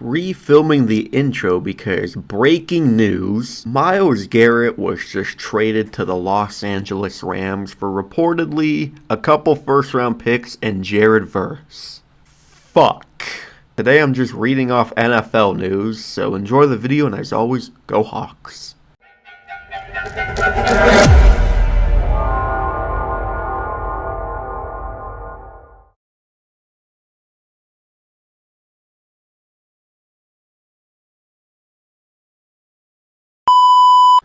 Refilming the intro because breaking news, Myles Garrett was just traded to the Los Angeles Rams for reportedly a couple first round picks and Jared Verse. Fuck. Today I'm just reading off NFL news, so enjoy the video and as always, go Hawks.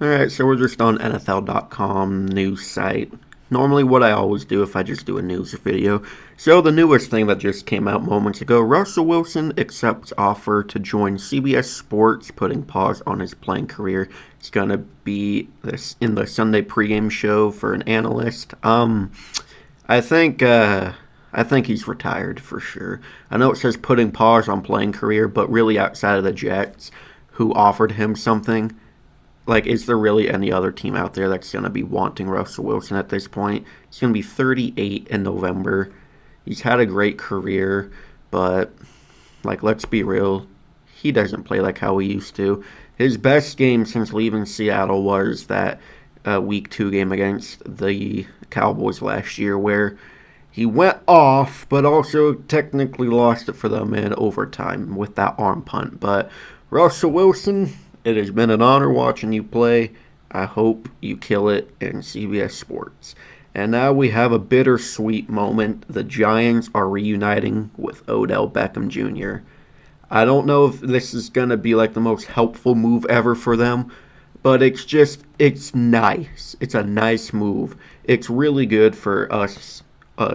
Alright, so we're just on NFL.com news site. Normally what I always do if I just do a news video. So the newest thing that just came out moments ago, Russell Wilson accepts offer to join CBS Sports, putting pause on his playing career. He's going to be in the Sunday pregame show for an analyst. I think he's retired for sure. I know it says putting pause on playing career, but really outside of the Jets, who offered him something, like, is there really any other team out there that's going to be wanting Russell Wilson at this point? He's going to be 38 in November. He's had a great career, but, like, let's be real. He doesn't play like how he used to. His best game since leaving Seattle was that Week 2 game against the Cowboys last year, where he went off, but also technically lost it for them in overtime with that arm punt. But Russell Wilson, it has been an honor watching you play. I hope you kill it in CBS Sports. And now we have a bittersweet moment. The Giants are reuniting with Odell Beckham Jr. I don't know if this is going to be like the most helpful move ever for them, but it's nice. It's a nice move. It's really good for us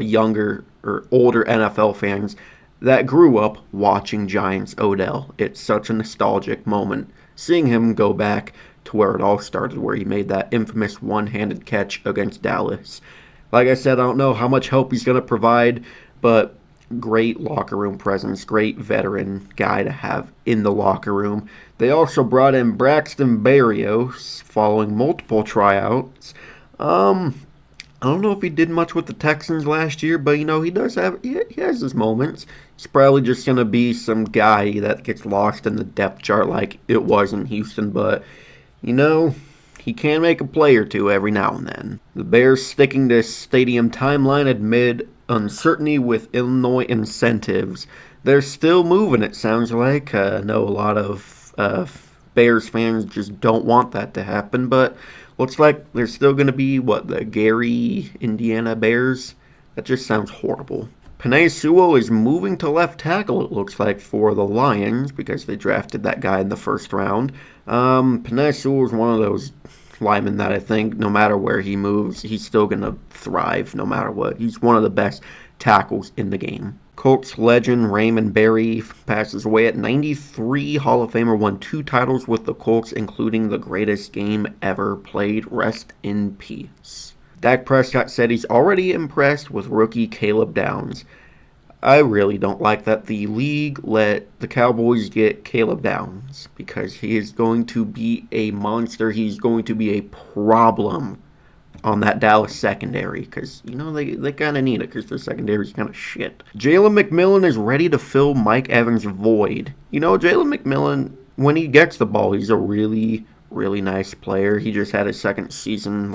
younger or older NFL fans that grew up watching Giants Odell. It's such a nostalgic moment seeing him go back to where it all started, where he made that infamous one-handed catch against Dallas. Like I said, I don't know how much help he's going to provide, but great locker room presence, great veteran guy to have in the locker room. They also brought in Braxton Berrios following multiple tryouts. I don't know if he did much with the Texans last year, but he has his moments. He's probably just going to be some guy that gets lost in the depth chart like it was in Houston, but he can make a play or two every now and then. The Bears sticking to stadium timeline amid uncertainty with Illinois incentives. They're still moving, it sounds like. I know a lot of Bears fans just don't want that to happen, but looks like there's still going to be, the Gary, Indiana Bears? That just sounds horrible. Penei Sewell is moving to left tackle, it looks like, for the Lions, because they drafted that guy in the first round. Penei Sewell is one of those linemen that I think no matter where he moves, he's still going to thrive no matter what. He's one of the best tackles in the game. Colts legend Raymond Berry passes away at 93. Hall of Famer won 2 titles with the Colts, including the greatest game ever played. Rest in peace. Dak Prescott said he's already impressed with rookie Caleb Downs. I really don't like that the league let the Cowboys get Caleb Downs, because he is going to be a monster. He's going to be a problem on that Dallas secondary, because, they kind of need it, because their secondary is kind of shit. Jalen McMillan is ready to fill Mike Evans' void. Jalen McMillan, when he gets the ball, he's a really, really nice player. He just had his second season,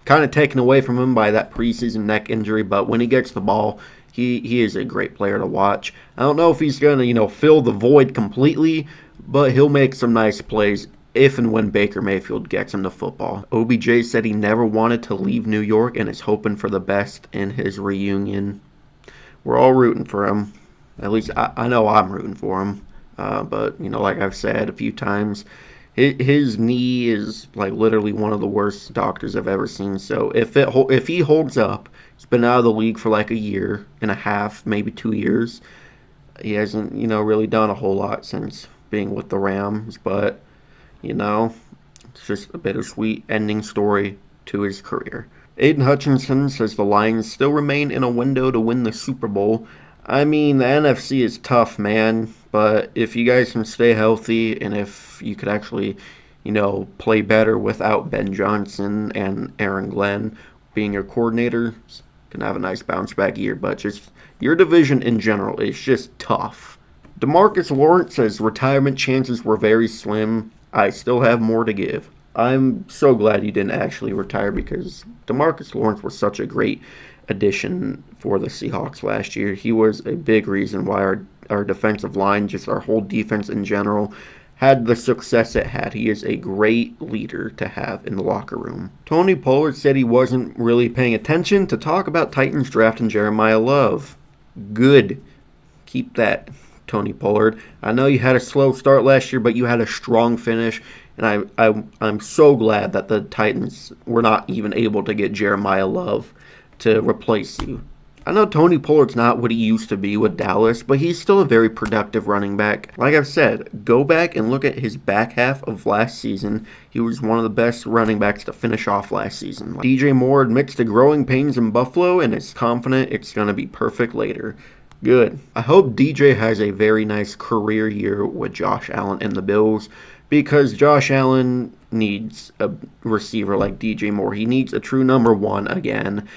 kind of taken away from him by that preseason neck injury, but when he gets the ball, he is a great player to watch. I don't know if he's going to, fill the void completely, but he'll make some nice plays if and when Baker Mayfield gets him the football. OBJ said he never wanted to leave New York and is hoping for the best in his reunion. We're all rooting for him. At least I know I'm rooting for him. But, like I've said a few times, his knee is like literally one of the worst doctors I've ever seen. So if he holds up, he's been out of the league for like a year and a half, maybe 2 years. He hasn't, really done a whole lot since being with the Rams, but it's just a bittersweet ending story to his career. Aiden Hutchinson says the Lions still remain in a window to win the Super Bowl. I mean, the NFC is tough, man, but if you guys can stay healthy and if you could actually, play better without Ben Johnson and Aaron Glenn being your coordinators, can have a nice bounce back year. But just your division in general is just tough. DeMarcus Lawrence says retirement chances were very slim. I still have more to give. I'm so glad he didn't actually retire because DeMarcus Lawrence was such a great addition for the Seahawks last year. He was a big reason why our defensive line, just our whole defense in general, had the success it had. He is a great leader to have in the locker room. Tony Pollard said he wasn't really paying attention to talk about Titans drafting Jeremiah Love. Good. Keep that, Tony Pollard. I know you had a slow start last year, but you had a strong finish, and I'm so glad that the Titans were not even able to get Jeremiah Love to replace you. I know Tony Pollard's not what he used to be with Dallas, but he's still a very productive running back. Like I've said, go back and look at his back half of last season. He was one of the best running backs to finish off last season. DJ Moore admits to growing pains in Buffalo and is confident it's going to be perfect later. Good. I hope DJ has a very nice career year with Josh Allen and the Bills, because Josh Allen needs a receiver like DJ Moore. He needs a true number one again,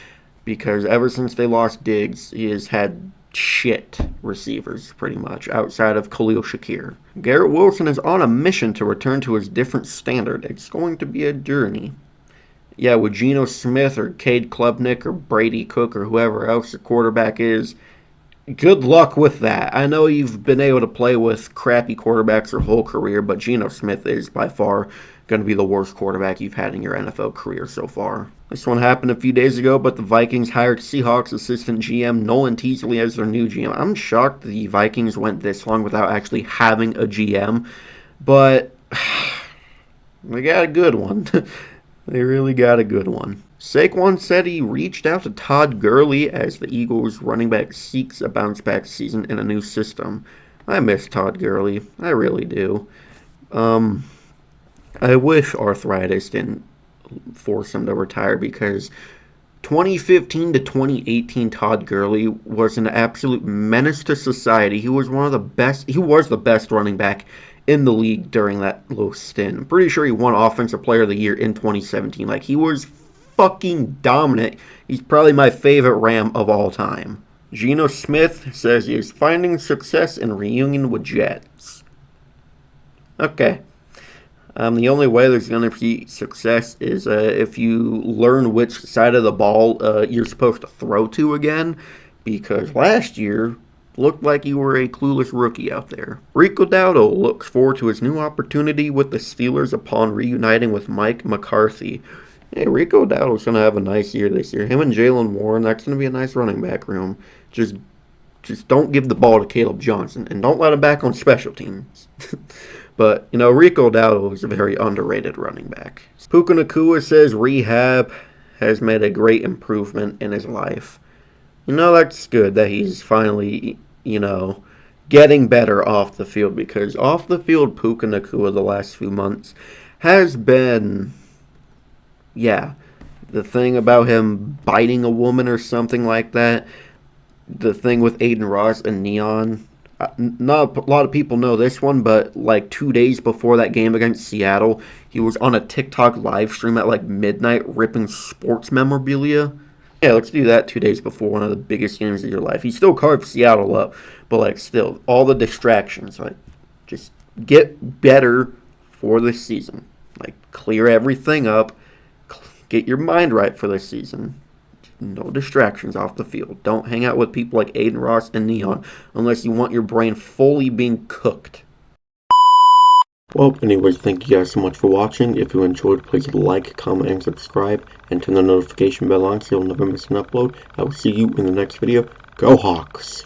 because ever since they lost Diggs, he has had shit receivers, pretty much, outside of Khalil Shakir. Garrett Wilson is on a mission to return to his different standard. It's going to be a journey. Yeah, with Geno Smith or Cade Klubnik or Brady Cook or whoever else the quarterback is, good luck with that. I know you've been able to play with crappy quarterbacks your whole career, but Geno Smith is by far going to be the worst quarterback you've had in your NFL career so far. This one happened a few days ago, but the Vikings hired Seahawks assistant GM Nolan Teasley as their new GM. I'm shocked the Vikings went this long without actually having a GM, but they got a good one. They really got a good one. Saquon said he reached out to Todd Gurley as the Eagles running back seeks a bounce-back season in a new system. I miss Todd Gurley. I really do. I wish arthritis didn't force him to retire, because 2015 to 2018 Todd Gurley was an absolute menace to society. He was one of the best. He was the best running back in the league during that little stint. I'm pretty sure he won Offensive Player of the Year in 2017. Like, he was fucking dominant. He's probably my favorite Ram of all time. Geno Smith says he is finding success in reunion with Jets. Okay. The only way there's going to be success is if you learn which side of the ball you're supposed to throw to again, because last year looked like you were a clueless rookie out there. Rico Dowdle looks forward to his new opportunity with the Steelers upon reuniting with Mike McCarthy. Hey, Rico Dowdle's going to have a nice year this year. Him and Jaylen Warren, that's going to be a nice running back room. Just don't give the ball to Caleb Johnson, and don't let him back on special teams. But, Rico Dowdle is a very underrated running back. Puka Nacua says rehab has made a great improvement in his life. That's good that he's finally, getting better off the field, because off the field, Puka Nacua the last few months has been, the thing about him biting a woman or something like that, the thing with Aiden Ross and Neon. Not a lot of people know this one, but like 2 days before that game against Seattle, he was on a TikTok live stream at like midnight ripping sports memorabilia. Yeah, let's do that 2 days before one of the biggest games of your life. He still carved Seattle up, but like still, all the distractions. Like, just get better for this season. Like, clear everything up. Get your mind right for this season. No distractions off the field. Don't hang out with people like Aiden Ross and Neon unless you want your brain fully being cooked. Well, anyways, thank you guys so much for watching. If you enjoyed, please like, comment, and subscribe, and turn the notification bell on so you'll never miss an upload. I will see you in the next video. Go Hawks!